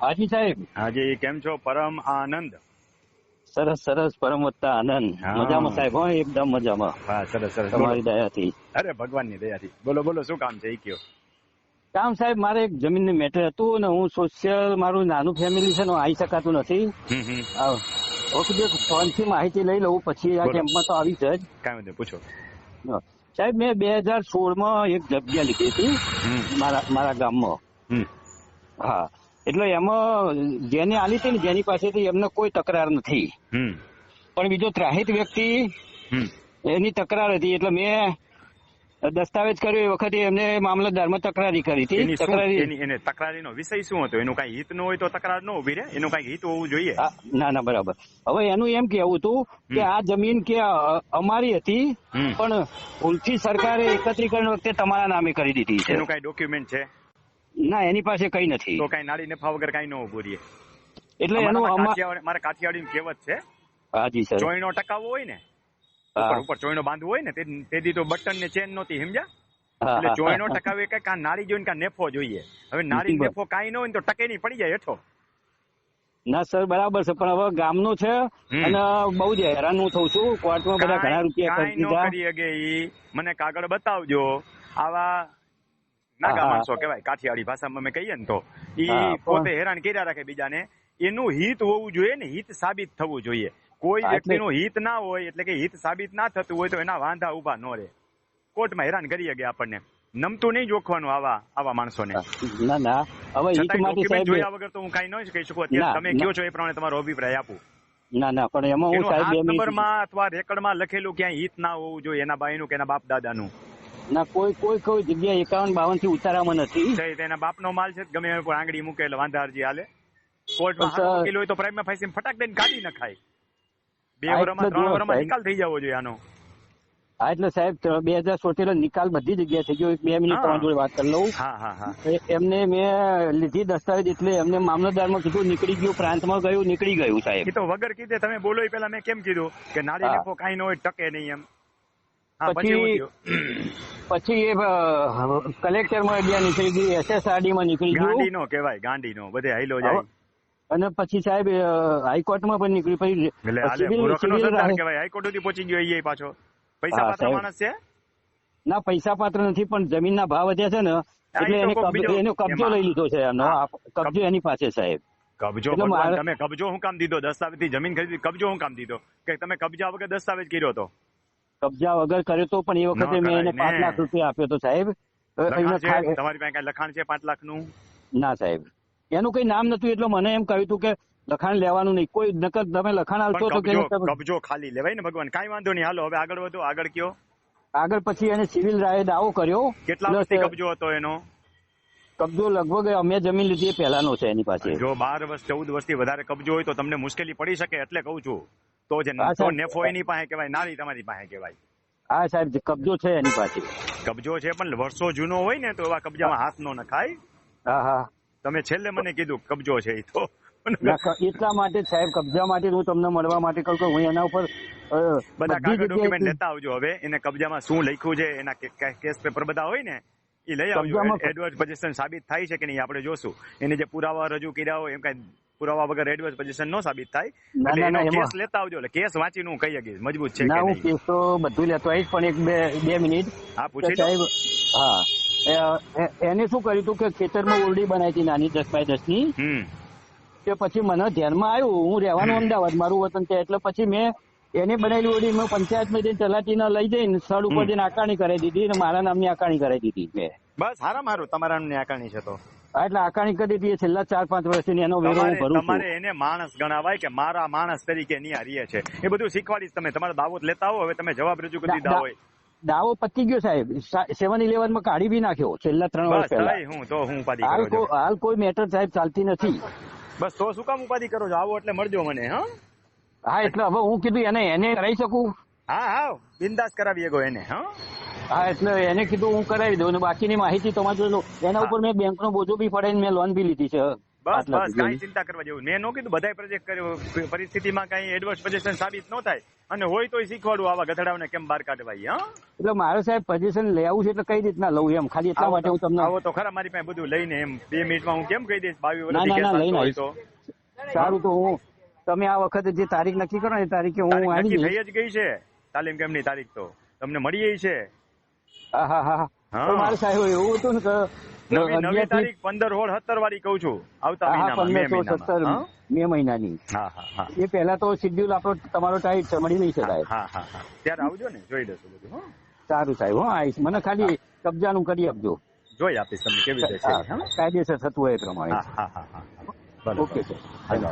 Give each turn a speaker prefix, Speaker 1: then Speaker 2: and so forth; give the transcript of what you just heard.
Speaker 1: હાજી સાહેબ.
Speaker 2: હાજી, કેમ છો? પરમ આનંદ.
Speaker 1: સરસ સરસ, પરમવત્તા આનંદ.
Speaker 2: હા.
Speaker 1: મજામાં સાહેબ, હો એકદમ મજામાં.
Speaker 2: હા, સરસ સરસ.
Speaker 1: તમારી દયાથી.
Speaker 2: અરે ભગવાનની દયાથી. બોલો બોલો, શું કામ છે એ કયો.
Speaker 1: કામ સાહેબ, મારે એક જમીનનું મેટર હતું ને હું સોશિયલ, મારું નાનું ફેમિલી છે ને આવી શકાતું નથી. ઓકે, ફોનથી માહિતી લઈ લઉં પછી આ
Speaker 2: બોલો.
Speaker 1: કેમ્પમાં તો આવી જ.
Speaker 2: કાંઈ વાંધો નહીં, પૂછો.
Speaker 1: સાહેબ, મેં 2016માં એક જગ્યા લીધી હતી મારા ગામમાં. હા, એટલે એમાં જેને આલી હતી ને જેની પાસેથી એમને કોઈ તકરાર નથી, પણ બીજો ત્રાહિત વ્યક્તિ એની તકરાર હતી. એટલે મેં દસ્તાવેજ કર્યો એ વખતે એમને મામલતદારમાં તકરારી કરી હતી.
Speaker 2: તકરારીનો વિષય શું હતો? એનું કઈ હિત ન હોય તો તકરાર ન ઉભી રહે, એનું કઈ હિત હોવું જોઈએ.
Speaker 1: ના ના, બરાબર. હવે એનું એમ કેવું હતું કે આ જમીન કે અમારી હતી, પણ ભૂલથી સરકારે એકત્રીકરણ વખતે તમારા નામે કરી દીધી છે.
Speaker 2: એનું કઈ ડોક્યુમેન્ટ છે?
Speaker 1: ના, એની પાસે કઈ નથી.
Speaker 2: તો કઈ નાડી નફા વગર કઈ ન ઉભું રહે.
Speaker 1: એટલે એનું
Speaker 2: મારે કાઠિયાવાડી કહેવત છે,
Speaker 1: હાજી સર,
Speaker 2: ચોઈનો ટકાવો હોય ને, ઉપર ચોઈનો બાંધવો હોય ને, તેથી તો બટન ને ચેન નહોતી, સમજ્યા? એટલે ચોઈનો ટકાવે કઈ કા નાડી જોઈને કા નેફો જોઈએ. હવે નાડી નેફો કાંઈ ન હોય ને તો ટકે નહીં, પડી જાય હેઠો.
Speaker 1: ના સર, બરાબર છે, પણ હવે ગામનું છે અને બહુ જ હેરાન હું થઉં છું. કોર્ટમાં બધા ઘણા રૂપિયા કરી દીધા.
Speaker 2: કરી શકે ઈ મને કાગળ બતાવજો. આવા નાગા માણસો કહેવાય કાઠિયાવાડી ભાષામાં અમે કહીએ ને, તો ઈ પોતે હેરાન કર્યા રાખે બીજાને. એનું હિત હોવું જોઈએ ને, હિત સાબિત થવું જોઈએ. કોઈ વ્યક્તિનું હિત ના હોય, એટલે કે હિત સાબિત ના થતું હોય તો એના વાંધા ઉભા ન રહે. કોર્ટમાં હેરાન કરી શકે આપણને. નમતું નહીં જોખવાનું આવા માણસોને.
Speaker 1: ના ના, હવે હિત માટે સાહેબ
Speaker 2: જોયા વગર તો હું કઈ ન કહી શકું. અત્યારે તમે કયો છો એ પ્રમાણે તમારો અભિપ્રાય આપું.
Speaker 1: ના ના, પણ એમાં હું સાહેબ
Speaker 2: નંબરમાં અથવા રેકર્ડમાં લખેલું ક્યાંય હિત ના હોવું જોઈએ એના બાઈનું કે એના બાપ દાદાનું.
Speaker 1: ના, કોઈ જગ્યાએ 51-52 થી ઉતારામાં નથી.
Speaker 2: એના બાપનો માલ છે, ગમે એમ આંગળી મૂકે એટલે વાંધા અરજી હાલે. કોર્ટમાં વકીલ હોય તો પ્રાઇમા ફાઇસી ફટાક દઈને કાઢી નખાય. 2 વર્ષમાં 3 વર્ષમાં નિકાલ થઈ જવો જોઈએ આનો.
Speaker 1: હા, એટલે સાહેબ 2017 નિકાલ બધી જગ્યાએ થઈ ગયો. 2 મિનિટ તમારી જોડે વાત કરી લઉં. એમને મેં લીધી દસ્તાવેજ, એટલે એમને મામલતદારમાં કીધું નીકળી ગયું, પ્રાંતમાં ગયું, નીકળી ગયું સાહેબ.
Speaker 2: એ તો વગર કીધે તમે બોલો એ પેલા મેં કેમ કીધું કે નાડી નેફો કાંઈ ન હોય, ટકે નહીં એમ.
Speaker 1: પછી એ કલેક્ટરમાં ગયા, નીકળી ગયું, SSRD-માં નીકળી ગયું.
Speaker 2: ગાંડી નો કહેવાય, ગાંડી નો બધે હાઈલો જાય.
Speaker 1: અને પછી સાહેબ હાઈકોર્ટમાં પણ નીકળી. પછી
Speaker 2: હાઈકોર્ટ સુધી પહોંચી ગયો એ પાછો. પૈસા પાત્ર માણસ છે? ના,
Speaker 1: પૈસા પાત્ર નથી, પણ જમીનના ભાવ વધ્યા છે ને, એટલે એનો કબજો લઈ લીધો છે. એનો કબજો એની પાસે સાહેબ.
Speaker 2: કબજો તમે કબજો શું કામ દીધો? દસ્તાવેજ થી જમીન ખરીદી, કબજો શું કામ દીધો? કે તમે કબજા વગર દસ્તાવેજ કર્યો હતો?
Speaker 1: કબજા વગર કર્યો તો, પણ એ વખતે મેં એને 5 લાખ રૂપિયા આપ્યો તો સાહેબ.
Speaker 2: તમારી પાસે કઈ લખાણ છે 5 લાખનું?
Speaker 1: ના સાહેબ, એનું કઈ નામ નતું, એટલે મને એમ કહ્યું હતું કે લખાણ લેવાનું નહીં. કોઈ નકર તમે લખાણ આવતો તો
Speaker 2: કબજો ખાલી લેવાય ને ભગવાન. કઈ વાંધો નહીં, હાલો હવે આગળ વધો. આગળ કયો?
Speaker 1: આગળ પછી એને સિવિલ રાયે દાવો કર્યો.
Speaker 2: કેટલા વર્ષથી કબજો હતો એનો?
Speaker 1: કબજો લગભગ અમે જમીન લીધી એ પહેલાનો છે એની પાસે.
Speaker 2: જો 12 વર્ષ 14 વર્ષથી વધારે કબજો હોય તો તમને મુશ્કેલી પડી શકે, એટલે કહું છું. તો જે નેફો એની પાસે કહેવાય, નારી તમારી પાસે કહેવાય.
Speaker 1: હા સાહેબ, કબજો છે એની પાસે.
Speaker 2: કબજો છે, પણ વર્ષો જૂનો હોય ને તો એવા કબજામાં હાથ ન નખાય.
Speaker 1: હા,
Speaker 2: તમે છેલ્લે મને કીધું કબજો છે એ તો
Speaker 1: એટલા માટે સાહેબ, કબજા માટે હું તમને મળવા માટે કહું કે હું એના ઉપર
Speaker 2: બધા કાગળ ડોક્યુમેન્ટ લેતા આવજો. હવે એને કબજામાં શું લખ્યું છે, એના કેસ પેપર બધા હોય ને એ લઈ આવજો. એડવર્સ પોઝિશન સાબિત થાય છે કે નહીં આપણે જોશું. એને જે પુરાવા રજૂ કર્યા હોય એમ કઈ પુરાવા વગર એડવર્સ પોઝિશન નો સાબિત થાય. એટલે એનો કેસ લેતા આવજો. એટલે કેસ વાંચીને હું કહી શકીશ મજબૂત છે કે નહીં.
Speaker 1: હું કેસ તો બધું લેતો આવીશ, પણ 1-2 મિનિટ.
Speaker 2: હા, પૂછી
Speaker 1: સાહેબ. હા, એને શું કર્યું હતું કે ખેતરમાં ઓરડી બનાવી હતી નાની 10 બાય 10 ની. કે પછી મને ધ્યાનમાં આવ્યું, હું રહેવાનું અમદાવાદ, મારું વતન છે, એટલે પછી મેં એને બનાવેલી ઓરડી મેં પંચાયતમાં જઈને તલાટીને લઈ જઈને સ્થળ ઉપર જઈને આકારણી કરાવી દીધી અને મારા નામની આકારણી કરાવી દીધી મેં.
Speaker 2: બસ હારું, તમારા નામની આકારણી છે તો.
Speaker 1: એટલે આકારણી કરી દીધી. છેલ્લા 4-5 વર્ષથી એનો વેરો હું ભરું છું.
Speaker 2: તમારે એને માણસ ગણાવાય કે મારા માણસ તરીકે ન્યા રહે છે, એ બધું શીખવાડીશ. તમે તમારા દાવો લેતા આવો. હવે તમે જવાબ રજૂ કરી દીધા હોય.
Speaker 1: દાવો પતી ગયો સાહેબ. 7-11 માં કાઢી બી નાખ્યો છેલ્લા 3 વર્ષ પહેલા. હાલ કોઈ મેટર સાહેબ ચાલતી નથી.
Speaker 2: બસ તો શું કામ ઉપાધિ કરો છો? આવો એટલે મળજો મને.
Speaker 1: હા, એટલે હવે હું કીધું એને કરાવી શકું.
Speaker 2: હા, બિંદાસ કરાવી ગયો એને.
Speaker 1: હા, એટલે એને કીધું હું કરાવી દઉં, અને બાકીની માહિતી તમારે જોઈ લો. એના ઉપર મેં બેંકનો બોજો બી પડાવીને મેં લોન બી લીધી છે.
Speaker 2: બસ
Speaker 1: આટલા
Speaker 2: બસ
Speaker 1: સુધી.
Speaker 2: કાંઈ ચિંતા કરવા જેવું મેં નો કીધું બધાય પ્રોજેક્ટ કર્યો પરિસ્થિતિમાં કઈ એડવર્સ પોઝિશન સાબિત ન થાય અને હોય તોય શીખવાડું આવા ગધડાઓને કેમ બહાર કાઢવાય હા
Speaker 1: એટલે મારે સાહેબ પોઝિશન લેવું છે એટલે કઈ રીતના લઉં એમ ખાલી એટલા માટે હું તમને
Speaker 2: આવો તો ખરા મારી પાસે બધું લઈને એમ 2 મિનિટમાં હું કેમ કહી દઈશ 22
Speaker 1: ના,
Speaker 2: વર્ષથી
Speaker 1: ના,
Speaker 2: કેસ
Speaker 1: લઈને
Speaker 2: ચાલતો હોય તો
Speaker 1: સારું તો હું તમે આ વખતે જે તારીખ નક્કી કરો ને એ તારીખે હું
Speaker 2: તારીખ
Speaker 1: આવી
Speaker 2: નક્કી
Speaker 1: જઈશ.
Speaker 2: થઈ જ ગઈ છે તાલીમ કેમ્પની તારીખ તો તમને મળી છે
Speaker 1: હા હા હા
Speaker 2: હા.
Speaker 1: તો મારે સાહેબ એવું હતું ને કે
Speaker 2: નવી
Speaker 1: 11
Speaker 2: તારીખ 15 16 17 વાળી કહું છું આવતા
Speaker 1: હા
Speaker 2: મહિનામાં મે
Speaker 1: 1517
Speaker 2: મહિનામાં
Speaker 1: મે મહિનાની
Speaker 2: હા હા હા
Speaker 1: એ પહેલા તો શેડ્યુલ આપણો તમારો ટાઈટ છે મળી નહીં શકાય.
Speaker 2: હા હા હા ત્યારે આવજો ને જોઈ લેશું બધું હો
Speaker 1: સારું સાહેબ હું આવીશ મને ખાલી કબજાનું કરી આપજો.
Speaker 2: જોઈ આપીશ તમને કેવી રીતે છે
Speaker 1: હા,
Speaker 2: હા
Speaker 1: કાયદેસર થતું હોય એ પ્રમાણે.
Speaker 2: હા હા હા હા બરાબર
Speaker 1: ઓકે સર.
Speaker 2: હાલો.